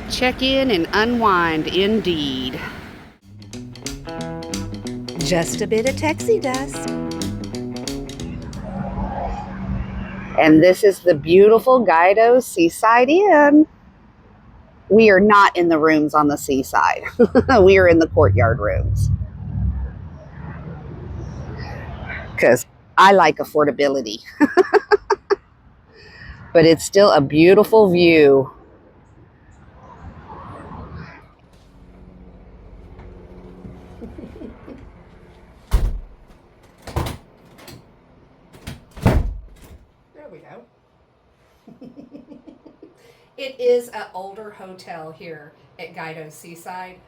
Check in and unwind indeed. Just a bit of taxi dust. And this is the beautiful Gaido Seaside Inn. We are not in the rooms on the seaside. We are in the courtyard rooms. Because I like affordability. But it's still a beautiful view. There we go. It is an older hotel here at Gaido Seaside,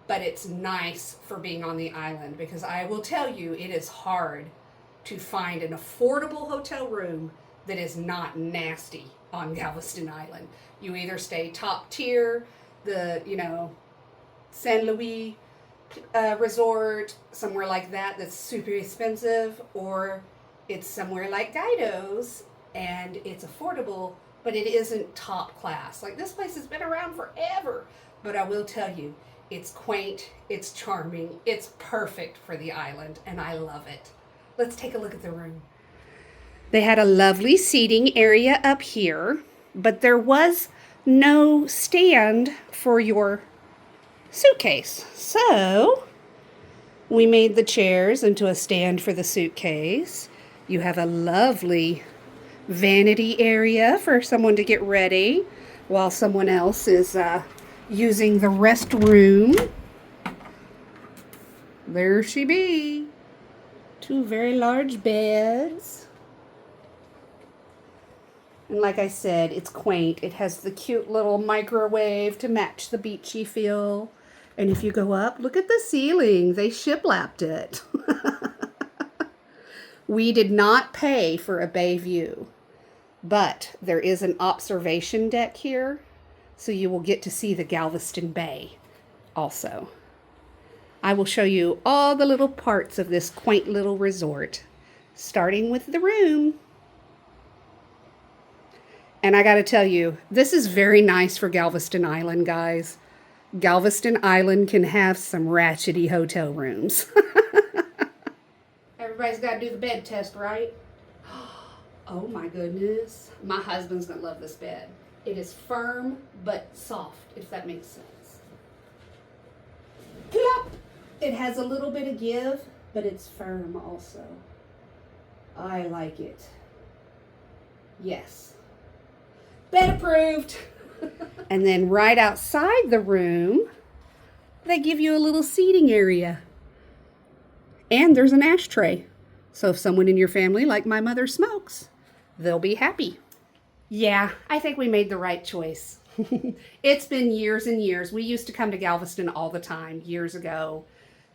but it's nice for being on the island because I will tell you, it is hard to find an affordable hotel room that is not nasty on Galveston Island. You either stay top tier, the, San Luis resort, somewhere like that that's super expensive, or it's somewhere like Gaido's and it's affordable, but it isn't top class. Like, this place has been around forever, but I will tell you, it's quaint, it's charming, it's perfect for the island, and I love it. Let's take a look at the room. They had a lovely seating area up here, but there was no stand for your suitcase. So we made the chairs into a stand for the suitcase. You have a lovely vanity area for someone to get ready while someone else is using the restroom. There she be. Two very large beds. And like I said, it's quaint. It has the cute little microwave to match the beachy feel. And if you go up, look at the ceiling. They shiplapped it. We did not pay for a bay view, but there is an observation deck here, so you will get to see the Galveston Bay also. I will show you all the little parts of this quaint little resort, starting with the room. And I got to tell you, this is very nice for Galveston Island, guys. Galveston Island can have some ratchety hotel rooms. Everybody's got to do the bed test, right? Oh my goodness. My husband's going to love this bed. It is firm but soft, if that makes sense. Plop! It has a little bit of give, but it's firm also. I like it. Yes. Bed approved. And then right outside the room, they give you a little seating area. And there's an ashtray. So if someone in your family, like my mother, smokes, they'll be happy. Yeah, I think we made the right choice. It's been years and years. We used to come to Galveston all the time years ago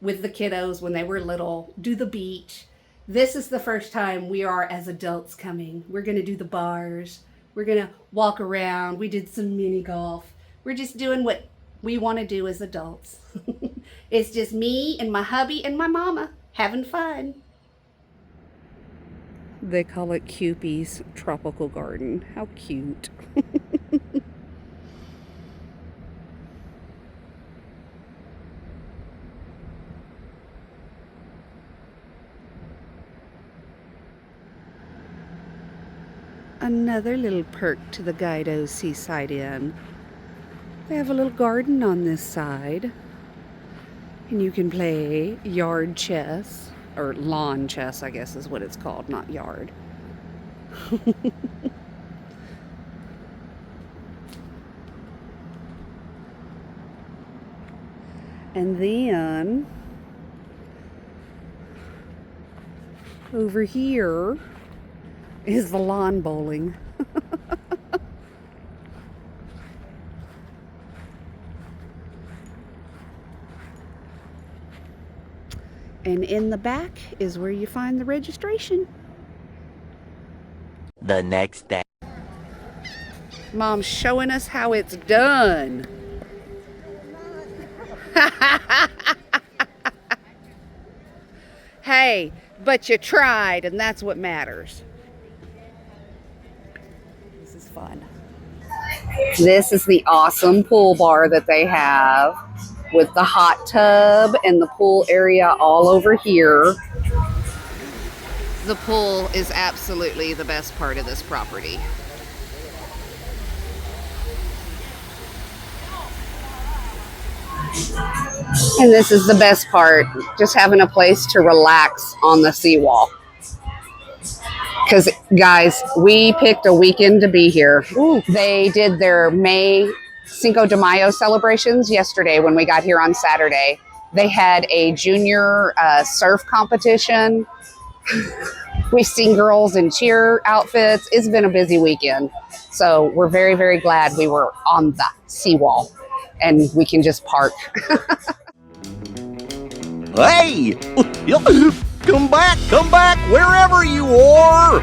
with the kiddos when they were little, do the beach. This is the first time we are as adults coming. We're going to do the bars. We're going to walk around. We did some mini golf. We're just doing what we want to do as adults. It's just me and my hubby and my mama having fun. They call it Cupie's Tropical Garden. How cute. Another little perk to the Gaido Seaside Inn. They have a little garden on this side. And you can play yard chess, or lawn chess, I guess is what it's called, not yard. And then over here is the lawn bowling. And in the back is where you find the registration. The next day. Mom's showing us how it's done. Hey, but you tried, and that's what matters. This is fun. This is the awesome pool bar that they have with the hot tub and the pool area all over here. The pool is absolutely the best part of this property. And this is the best part, just having a place to relax on the seawall. Because, guys, we picked a weekend to be here. Ooh. They did their May Cinco de Mayo celebrations yesterday when we got here on Saturday. They had a junior surf competition. We've seen girls in cheer outfits. It's been a busy weekend. So we're very, very glad we were on the seawall and we can just park. Hey! Come back, wherever you are!